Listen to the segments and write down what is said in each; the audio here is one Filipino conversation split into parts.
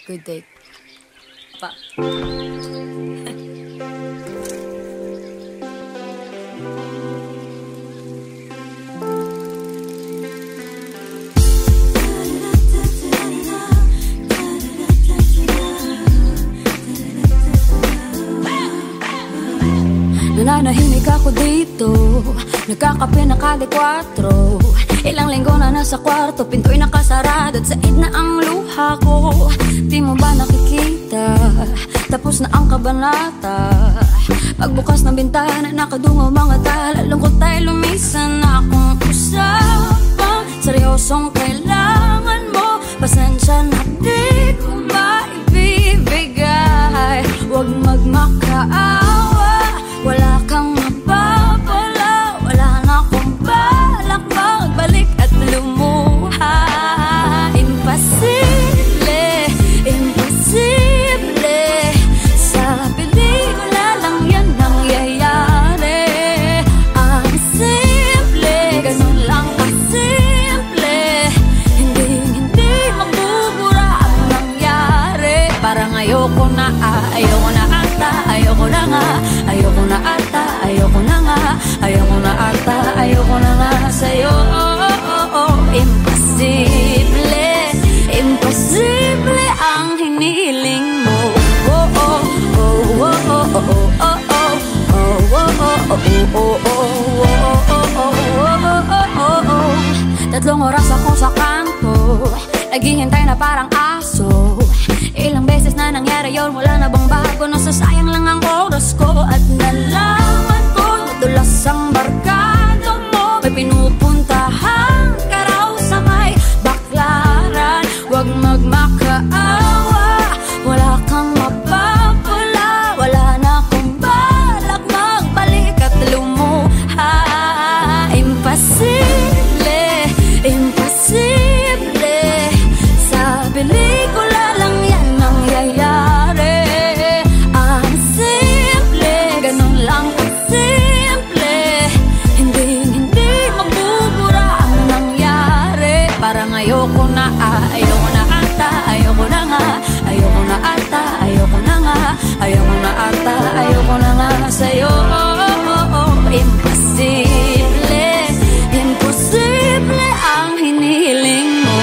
Good day pa. Nananahimik ako dito, nagkakape na kada 4. Ilang linggo na nasa kwarto, pinto'y nakasarado at said na ang luha ko. Di mo ba nakikita, tapos na ang kabanata? Pagbukas ng bintana, nakadungaw mga tala. Lungkot ay lumisan na akong usapang seryosong kailangan mo. Pasensya na di ko maibibigay. Huwag magmakaawa, wala kang mapapala. Wala na akong balak magbalik at lumuha. Imposible, imposible. Sa pelikula lang yan nangyayari. Ang simple, ganun lang kasimple. Hindi magbubura ang nangyari. Parang ayoko na, ayoko na ata, ayoko na nga. Ayoko na ata, ayoko na nga. Ayoko na ata, ayoko na nga sa'yo. Imposible, imposible ang hiniling mo. Tatlong oras ako sa kanto, naghihintay na parang aso. Ilang beses na nangyari yun, wala na bang bago? Nasasayang lang ang oras ko. At nalaman ko, madulas ang barkada mo. May pinupuntahan ka raw sa may baklaran. Huwag magmakaawa, wala kang mapapala. Wala na akong balak magbalik at lumuha. Imposible, imposible. Sa pelikula lang yan nangyayari. Ang simple, ganun lang kasimple. Hindi magbubura ang nangyari. Parang ayoko na, ayoko na ata, ayoko na nga. Ayoko na ata, ayoko na nga. Ayoko na ata, ayoko na nga sa'yo. Imposible, imposible ang hiniling mo.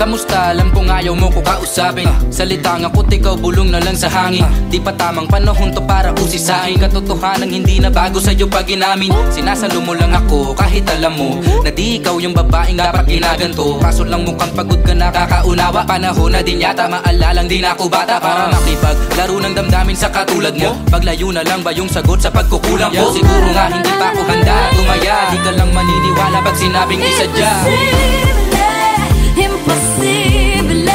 Kamusta? Alam kong ayaw mo ko kausapin. Salitang ako't ikaw bulong na lang sa hangin. Di pa tamang panahon to para usisain. Katotohanan hindi na bago sa'yo pag inamin. Sinasalo mo lang ako kahit alam mo na di ikaw yung babaeng dapat ginaganto. Kaso lang mukhang pagod ka na kakaunawa. Panahon na din yata maalalang din ako bata para makipaglaro ng damdamin sa katulad mo. Paglayo na lang ba yung sagot sa pagkukulang ko? Siguro nga hindi pa ako handa tumaya. Di ka lang maniniwala pag sinabing isadya. Imposible,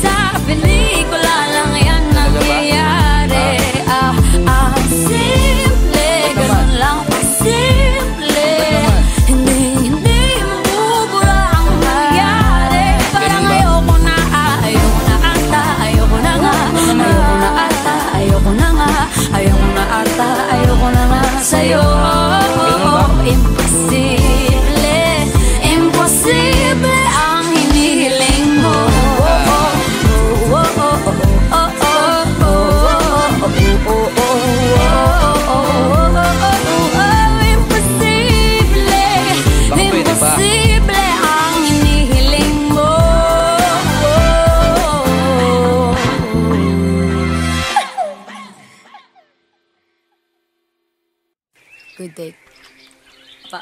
sa pelikula lang yan nangyayari. Ang simple, ganun lang kasimple. Hindi mabubura ang nangyari. Parang ayoko na, ayoko na ata, ayoko na nga. Ayoko na ata, ayoko na nga. Ayoko na ata, ayoko na nga sa'yo. Imposible, imposible ang hinihiling mo. Imposible, imposible ang hinihiling mo. Good day pa.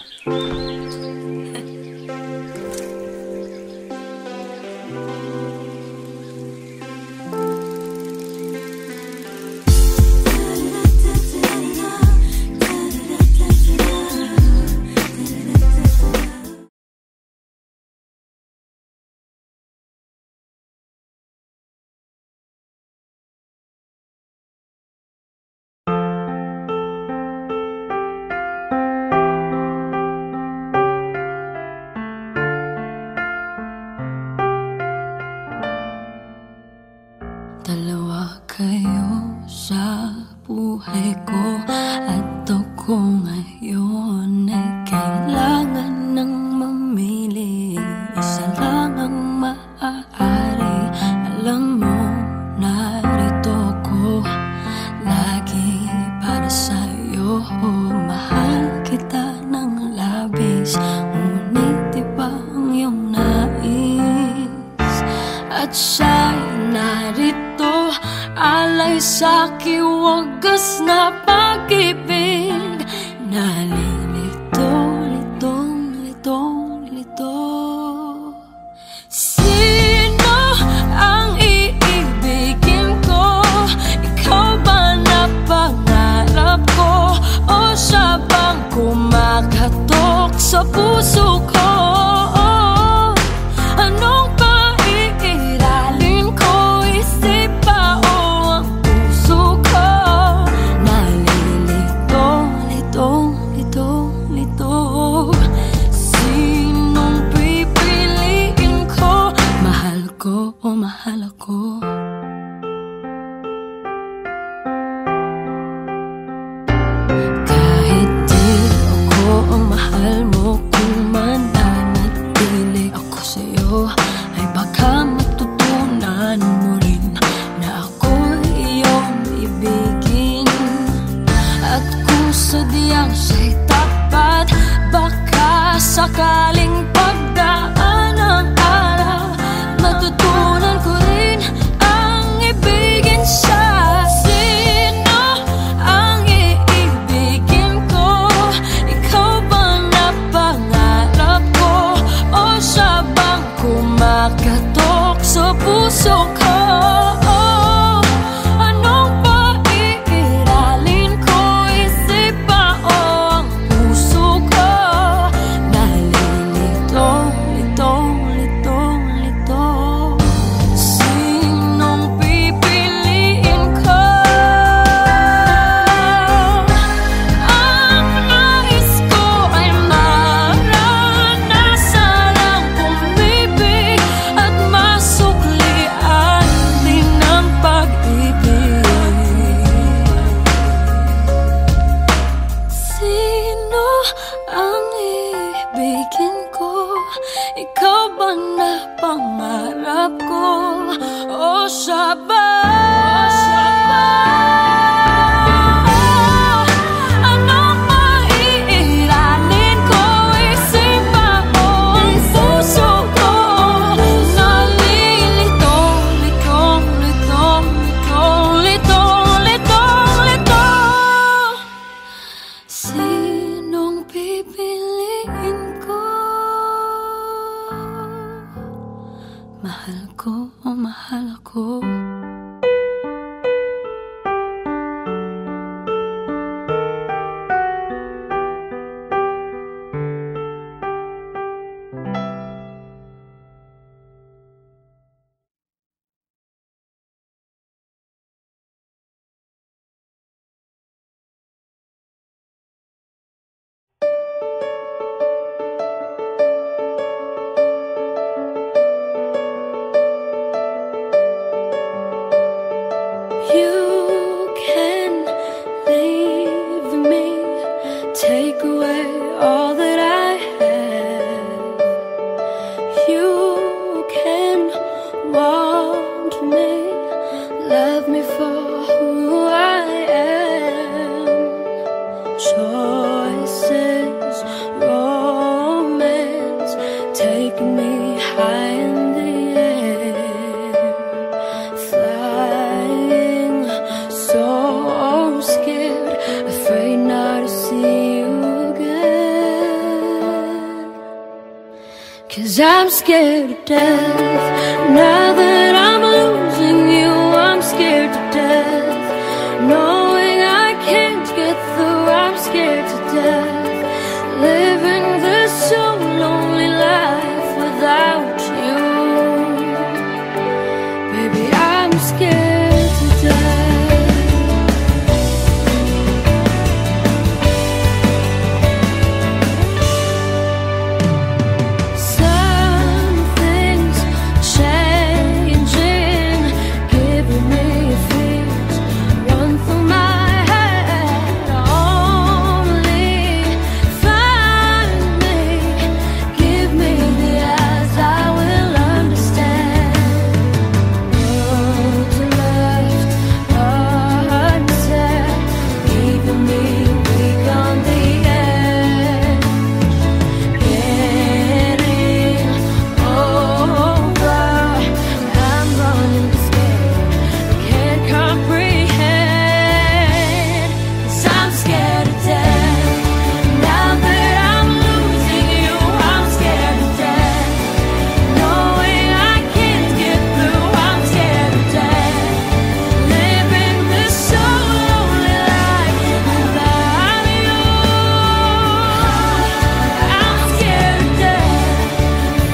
ko ngayon ay kailangan ng mamili. Isa lang ang maaari. Alam mo, narito ko lagi para sa'yo. Mahal kita ng labis, ngunit iba ang iyong nais. At siya'y narito, alay sa'ki wagas na pag-ibig. Nalilito, litong, litong, lito. Sino ang iibigin ko? Ikaw ba na pangarap ko? O siya bang kumakatok sa puso ko? Anong paiiralin ko? Isip pa o ang puso ko? Nalilito, litong, litong, lito. Sinong pipiliin ko? Mahal ko o mahal ako? Kahit di ako ang mahal mo, kung mananatili ako sa'yo, ay baka matutunan mo rin na ako iyong ibigin. At kung sadyang siya'y tapat, baka sakaling pagdaan ng araw, matutunan ko rin ang ibigin siya. Sino ang iibigin ko? Ikaw bang napangarap ko? O siya bang kumakatok sa puso ko? Anong paiiralin ko? Isip pa o ang puso ko? Nalilito, litong, litong, lito. Sinong pipiliin ko? Ang nais ko ay maranasan ang pumibig at masuklian din ang pag-ibig. Sino ang ibigin ko? Ikaw ba na pangarap ko? O siya ba? Anong maiiralin ko? Isip pa o ang puso ko? Nalilito, litong, litong, litong, litong, litong, litong. Sinong pipiliin ko? Mahal ko o mahal ako? You can leave me, take away all that I have. You can want me, love me for who I am. Choices, romance, take me high in the air. Flying, so scared, afraid not to see you again. 'Cause I'm scared to death. Now that I'm losing you, I'm scared to death. Knowing I can't get through, I'm scared to death. Living this so lonely life without you. Baby, I'm scared to death. Something's changing, giving me a me, weak on the edge, getting over. I'm running scared, can't comprehend, 'cause I'm scared of death. Now that I'm losing you, I'm scared of death. Knowing I can't get through, I'm scared of death. Living this so lonely life without you, I'm scared of death.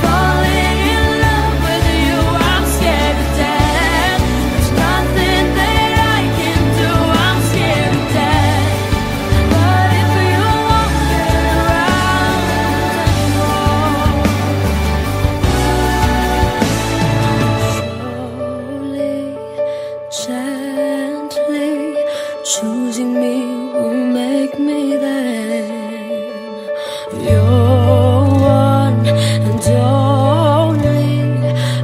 Falling in love with you, I'm scared of death. There's nothing that I can do, I'm scared of death. But if you won't get around anymore, slowly, gently, choosing me will make me then your one and only.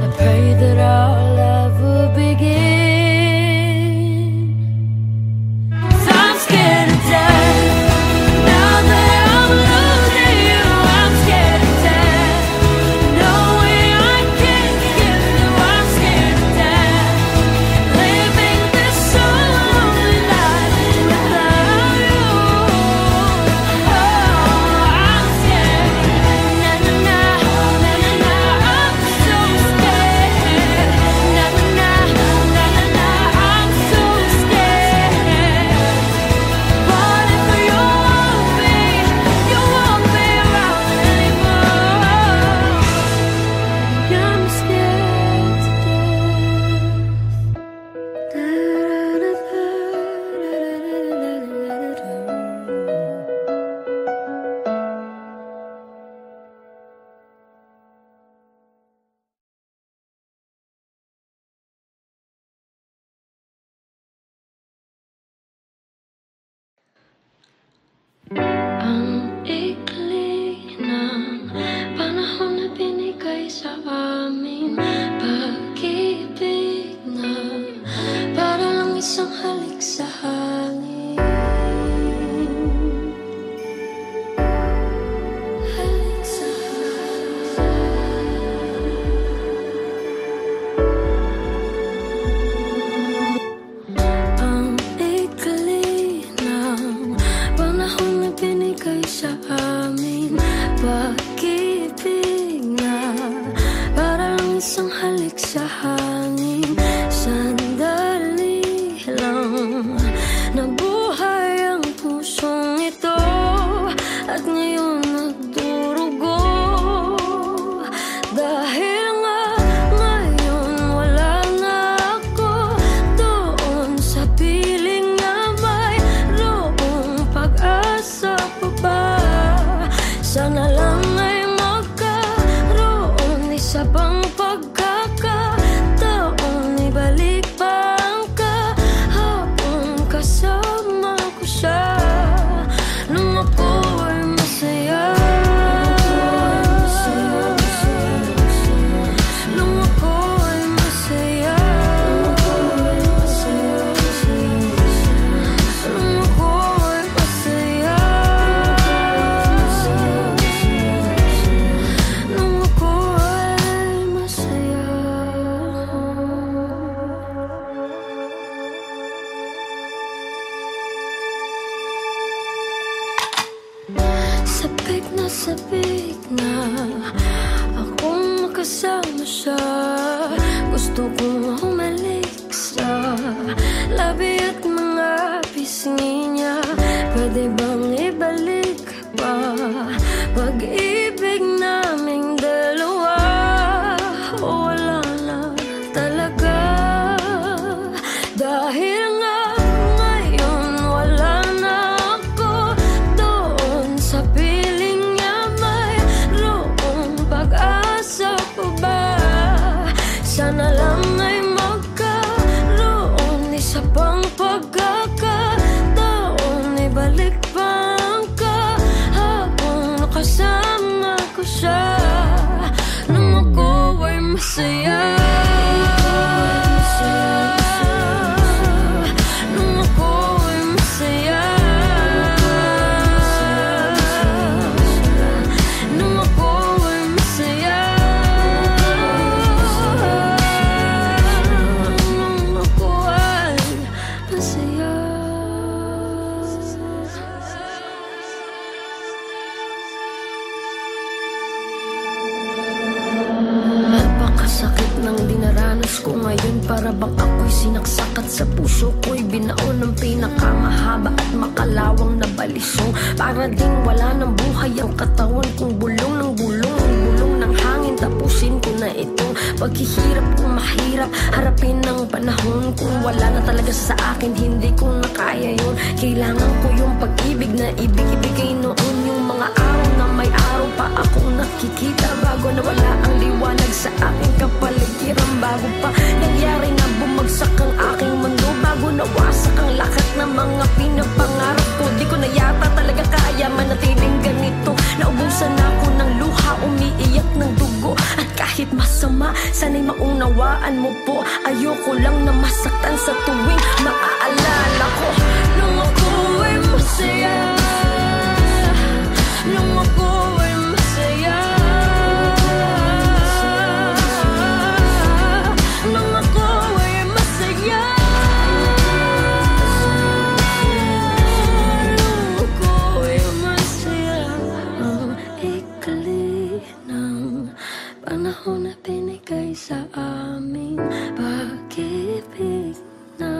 I pray that our love will begin. 'Cause I'm scared of death. Now that I'm losing you, I'm scared of death. Knowing I can't get through, I'm scared of death. Living this so lonely life without you, oh, I'm scared. Na na na, na na na, I'm so scared. Na na na, na na na, I'm so scared. But if you won't be around anymore, I'm scared to ang ikli ng panahon na binigay sa amin, pag-ibig na para lang isang halik sa hangin. Halik sa ang ikli ng panahon na binigay sa amin, pag-ibig na para lang isang halik sa hangin. Sandali lang nabuhay ang pusong ito, at ngayon nagdurugo. Dahil nga ngayon wala na ako doon sa piling na mayroong pag-asa pa ba. Sana lang ay magkaroon isa pang pagkakataon, ibalik pa ang kahapon, kasama ko siya nung ako ay masaya. Nung ako ay masaya. Nung ako ay masaya. Nung ako ay masaya. Sabik na akong makasama siya. Gusto kong humalik sa labi at mga pisngi niya. Pwede bang ibalik pa pag-ibig naming dalawa? O wala na talaga? Dahil nga ngayon wala na ako doon sa piling niya, mayroong pag-asa pa ba? Sana lang ay magkaroon isa pang pagkakataon, ibalik pa ang kahapon, kasama ko siya nung ako ay masaya. Nung ako ay masaya. para bang ako'y sinaksak at sa puso ko'y binaon ng pinakamahaba at makalawang na balisong. Para ding wala ng buhay ang katawan kong bulong ng bulong, ang bulong ng hangin. Tapusin ko na itong paghihirap kung mahirap harapin ng panahon. Kung wala na talaga sa akin, hindi ko na kaya yun. Kailangan ko yung pag-ibig na ibig-ibigay noon. Yung mga araw na may araw pa akong nakikita bago na wala ang liwanag sa aking kapaligiran. Bago pa nangyari na bumagsak ang aking mundo, bago nawasak ang lahat ng mga pinapangarap ko. Di ko na yata talaga kaya manatiling ganito. Naubusan ako ng luha, umiiyak ng dugo. At kahit masama, sana'y maunawaan mo po. Ayoko lang na masaktan sa tuwing maaalala ko. Nung ako'y masaya, nung ako'y masaya, nung ako'y masaya, nung ako'y masaya. Ang ikli ng panahon na binigay sa aming pag-ibig na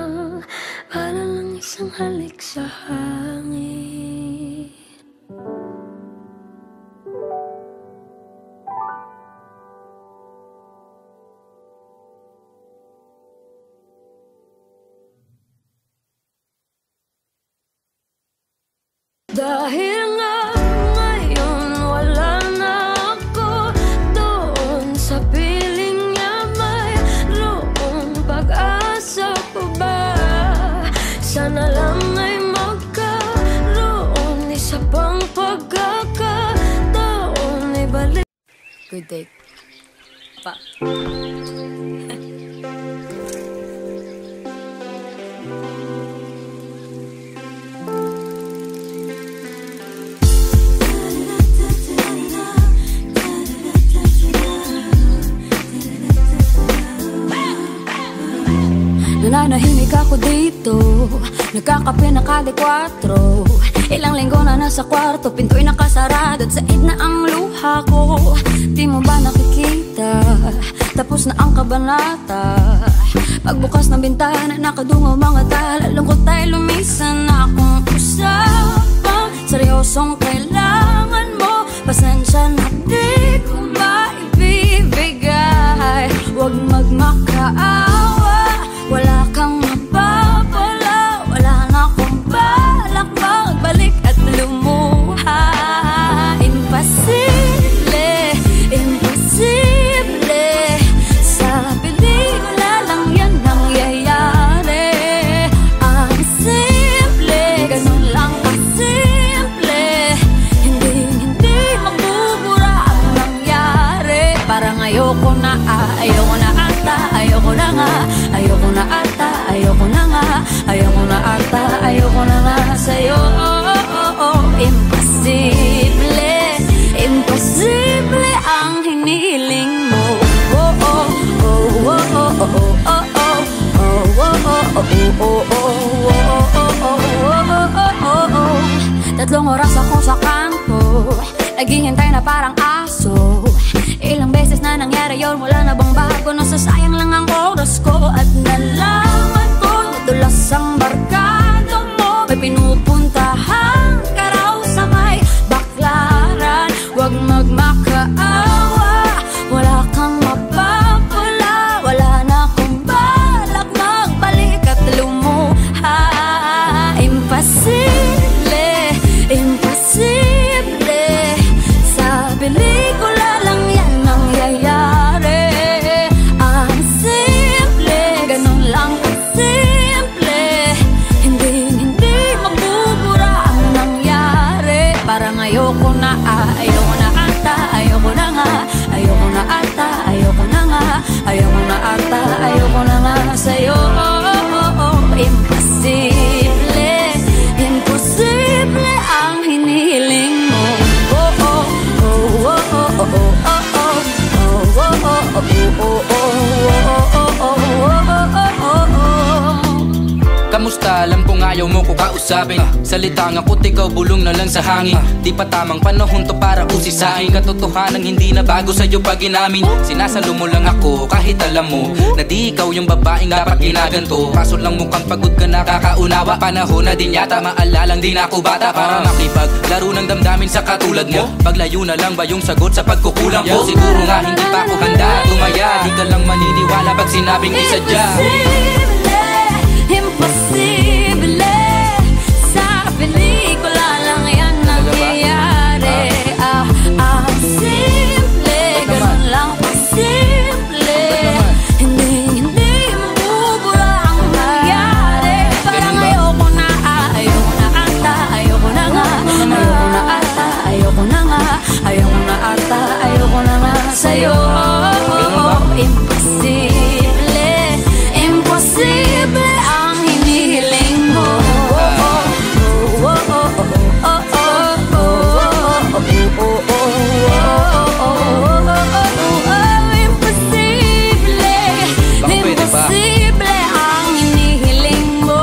para lang isang halik sa hangin. Dahil nga ngayon wala na ako doon sa piling niya, mayroong pag-asa pa ba? Sana lang ay magkaroon isa pang pagkakataon, ibalik. Good day, pa. Nananahimik ako dito, nagkakape na kada 4. Ilang linggo na nasa kwarto, pinto'y nakasarado at said na ang luha ko. Di mo ba nakikita, tapos na ang kabanata? Pagbukas ng bintana, nakadungaw mga tala. Lungkot ay lumisan na akong usapang seryosong kailangan mo. Pasensya na di ko maibibigay. Huwag magmakaawa, wala kang mapapala. Wala na akong balak magbalik at lumuha. Imposible, imposible. Sa pelikula lang yan nangyayari. Ang simple, ganun lang kasimple. Hindi magbubura ang nangyari. Parang ayoko na, ayoko na ata, ayoko na nga, ayoko na ata, ayoko na nga, ayoko na ata, ayoko na nga sa'yo. Imposible, imposible ang hiniling mo. Tatlong oras ako sa kanto, naghihintay na parang aso. Ilang beses na nangyari yun, wala na bang bago? Nasasayang lang ang oras ko. At nalaman ko, nadulas ang barkada mo. May pinupuntahan ka raw sa may baklaran. Huwag magmakaawa, wala kang mapapala. Wala na akong balak magbalik at lumuha. Imposible, imposible. Sa pelikula lang yan nangyayari. Ang simple, ganun lang kasimple. Hindi magbubura ang nangyari. Parang ayoko na, ayoko na ata, ayoko na nga, ayoko na ata, ayoko na nga, ayoko na ata, ayoko na nga sa'yo. Imposible, imposible ang hiniling mo. Kamusta? Alam ko nga ayaw mo ko kausapin. Salitang ako't ikaw bulong na lang sa hangin. Di pa tamang panahon to para usisain. Katotohanan hindi na bago sa'yo pag inamin. Sinasalo mo lang ako kahit alam mo na di ikaw yung babaeng dapat ginaganto. Kaso lang mukhang pagod ka na kakaunawa. Panahon na din yata maalalang din ako bata para makipaglaro ng damdamin sa katulad mo. Paglayo na lang ba yung sagot sa pagkukulang ko? Siguro nga hindi pa ako handa tumaya. Di ka lang maniniwala pag sinabing isadya. Imposible, sa pelikula lang yan nangyayari. Simple, ganun lang simple. Hindi mabubura ang nangyari. Parang ayoko na ata, ayoko na nga. Ayoko na ata, ayoko na nga. Ayoko na ata, ayoko na nga sa'yo. Imposible ang hinihiling mo. Imposible ang hinihiling mo.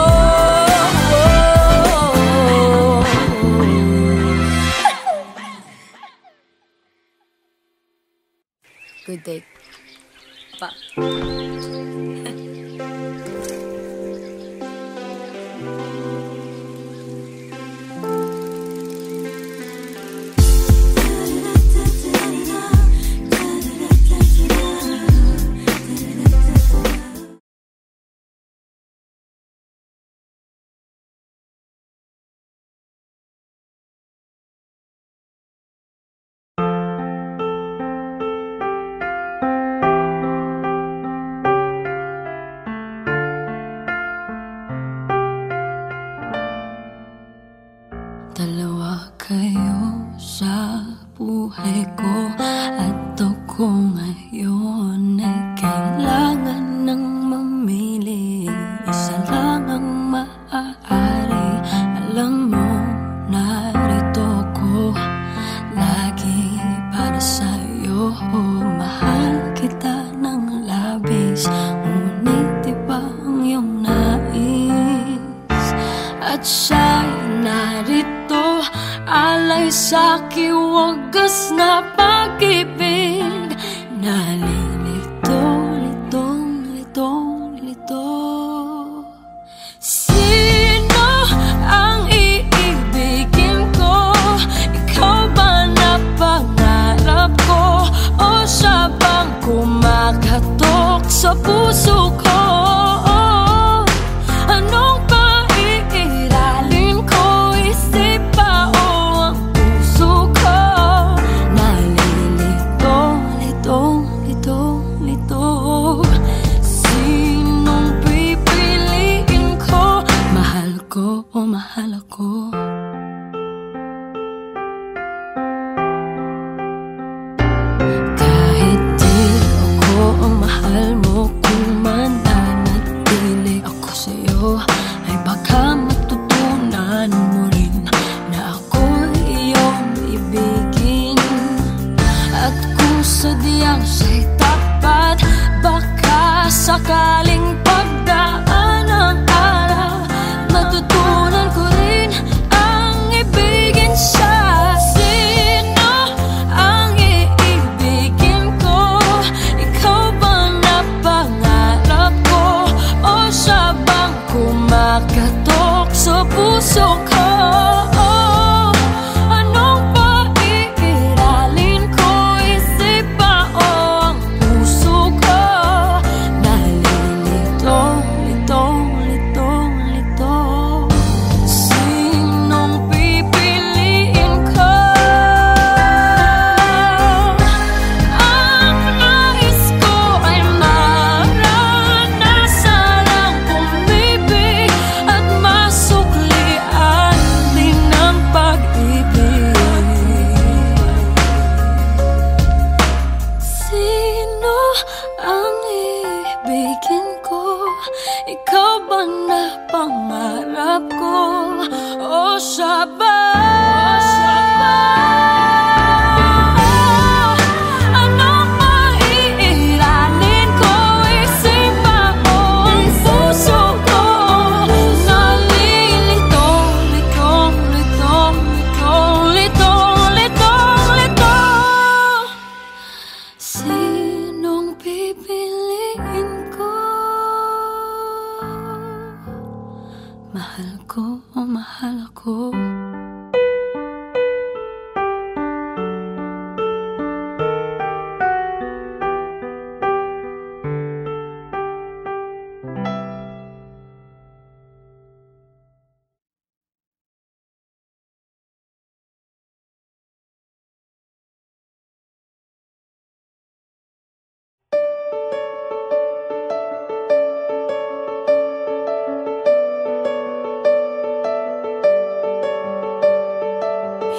Good day, Pa. Dalawa kayo sa buhay ko at ako ngayon ay kailangan ng mamili. Isa lang ang maaari. Alam mo, narito ko lagi para sa'yo. Mahal kita ng labis, ngunit iba ang iyong nais. At siya'y narito, alay sa'ki wagas na pag-ibig. Nalilito, lito. Sino ang iibigin ko? Ikaw ba na pangarap ko? O siya bang kumakatok sa puso ko? Anong paiiralin ko? Isip pa o ang puso ko? Nalilito, lito.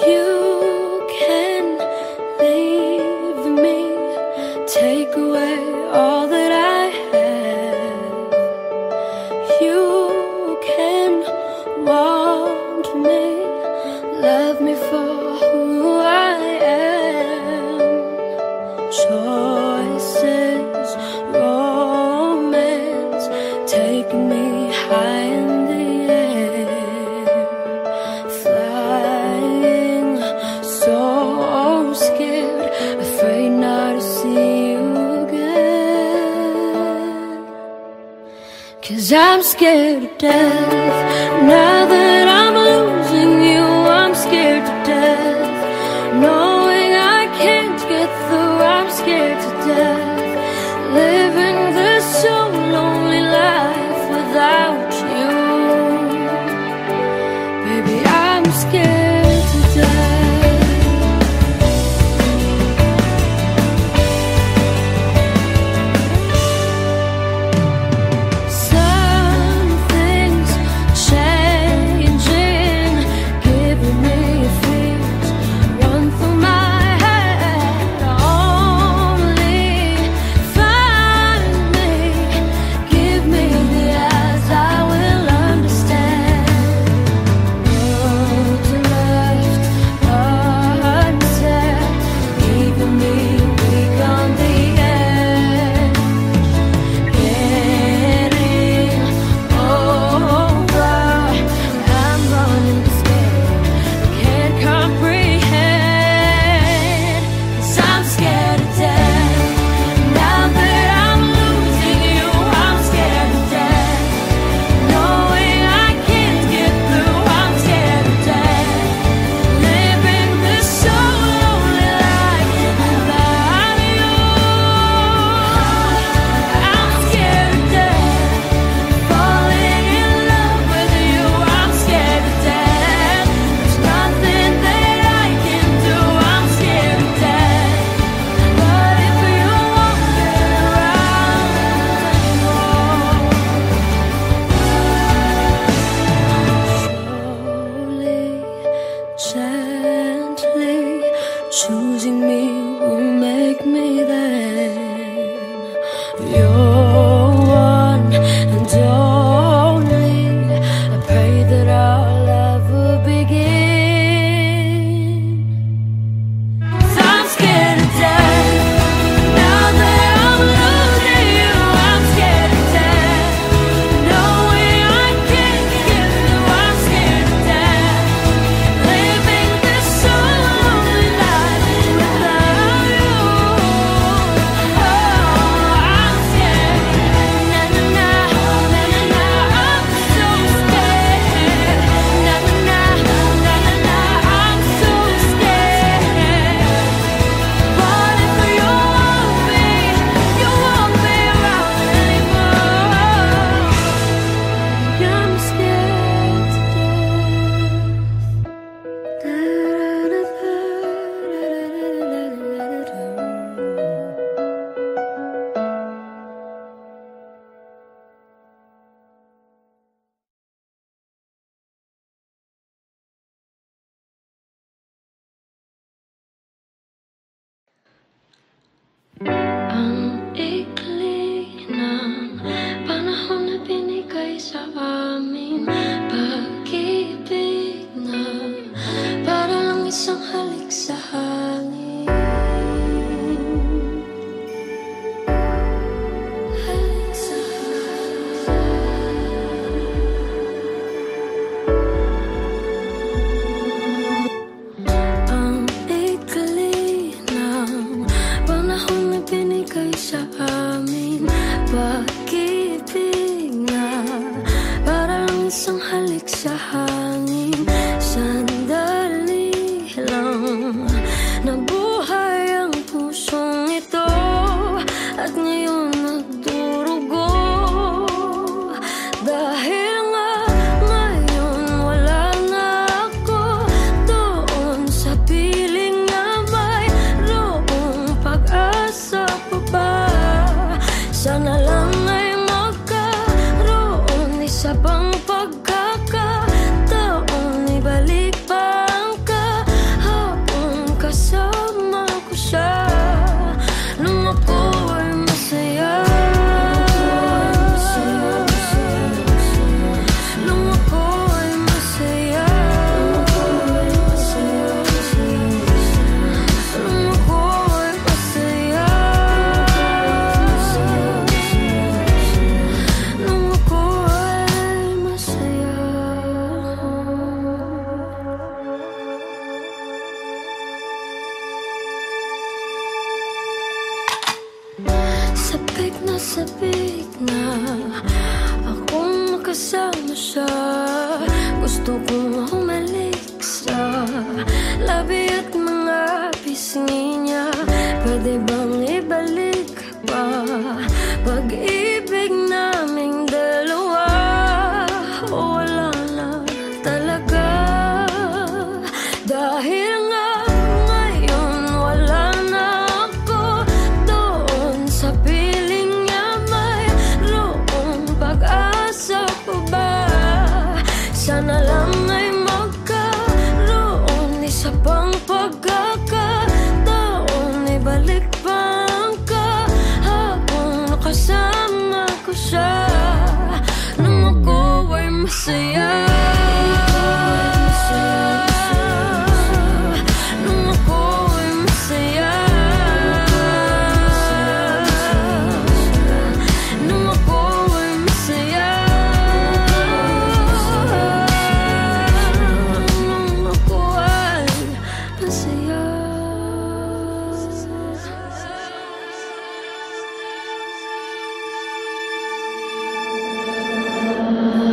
You can leave me, take away all that I have. You can want me, love me for who I am. Choices, romance, taking me high in the air, flying, so scared, afraid not to see you again. 'Cause I'm scared to death. Now that I'm losing you, I'm scared to death. Knowing I can't get through, I'm scared to death. Living this so lonely life without you, baby, I'm scared to death. Something's changing, giving me fears run through my head. Only find me, give me the eyes, I will understand. Words left unsaid, leaving me weak on the edge. Getting over, I'm running scared, can't comprehend. 'Cause I'm scared to death. Now that I'm losing you, I'm scared to death. Knowing I can't get through, I'm scared to death. Living this so lonely life without you, I'm scared to death. Falling in love with you, I'm scared to death. There's nothing that I can do, I'm scared to death. But if you won't get around anymore, slowly, gently, choosing me will make me then your one and only. I pray that our love will begin. 'Cause I'm scared to death. Now that I'm losing you, I'm scared to death. Knowing I can't get through, I'm scared to death. Living this so lonely life without you, oh, I'm scared. Na na na, na na na, I'm so scared. Na na na, na na na, I'm so scared. But if you won't be around anymore, I'm scared to ang ikli ng panahon na binigay sa amin, pag-ibig na para lang isang halik sa hangin. Halik sa ang ikli ng panahon na binigay sa amin, pag-ibig na para lang isang halik sa hangin. Sandali lang sabik na akong makasama siya. Gusto kong humalik sa labi at mga pisngi niya. Pwede bang ibalik pa pag-ibig naming dalawa? O wala na talaga, dahil nga ngayon wala na ako doon sa piling niya. Mayroong pag-asa pa ba? Sana lang ay magkaroon isa pang pagkakataon. Ibalik pa ang kahapon, nakasama ko siya nang ako ay masaya.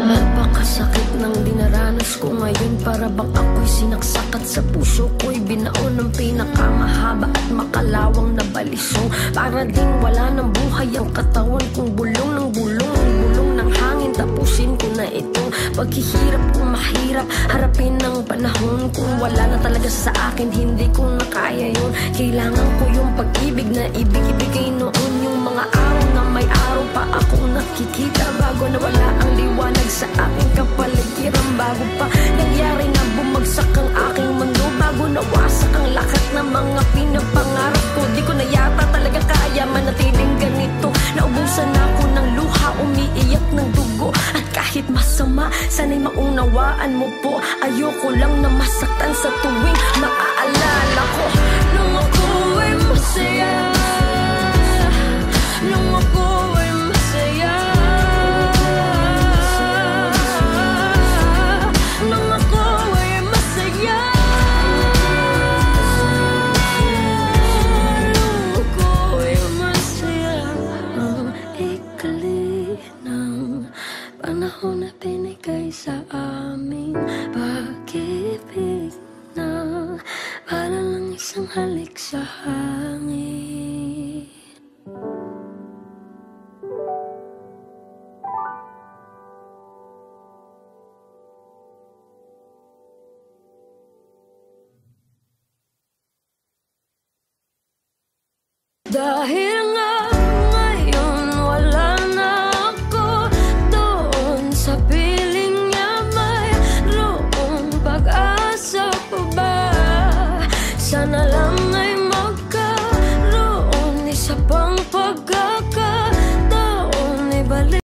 Napakasakit ng dinaranas ko ngayon, para bang ako'y sinaksak at sa puso ko'y binaon ng pinakamahaba at makalawang na balisong. Para ding wala ng buhay ang katawan kong bulong ng bulong, bulong ng hangin. Tapusin ko na itong paghihirap kung mahirap harapin ng panahon. Kung wala na talaga sa akin, hindi ko na kaya yun. Kailangan ko yung pag-ibig na ibig-ibigay noon. Yung mga araw na may araw pa akong nakikita, bago na wala ang liwanag sa aking kapaligiran. Bago pa nangyari na bumagsak ang aking mundo, bago nawasak ang lahat ng mga pinapangarap ko. Di ko na yata talaga kaya manatiling ganito. Naubusan ako ng luha, umiiyak ng dugo. At kahit masama, sana'y maunawaan mo po. Ayoko lang na masaktan sa tuwing maaalala ko. Nung ako ay masaya, nung ako ay masaya, nung ako ay masaya, nung ako ay masaya. Ang ikli ng panahon na binigay sa amin, pag-ibig na para lang isang halik sa hangin. Dahil nga ngayon wala na ako doon sa piling niya. Mayroong pag-asa pa ba? Sana lang ay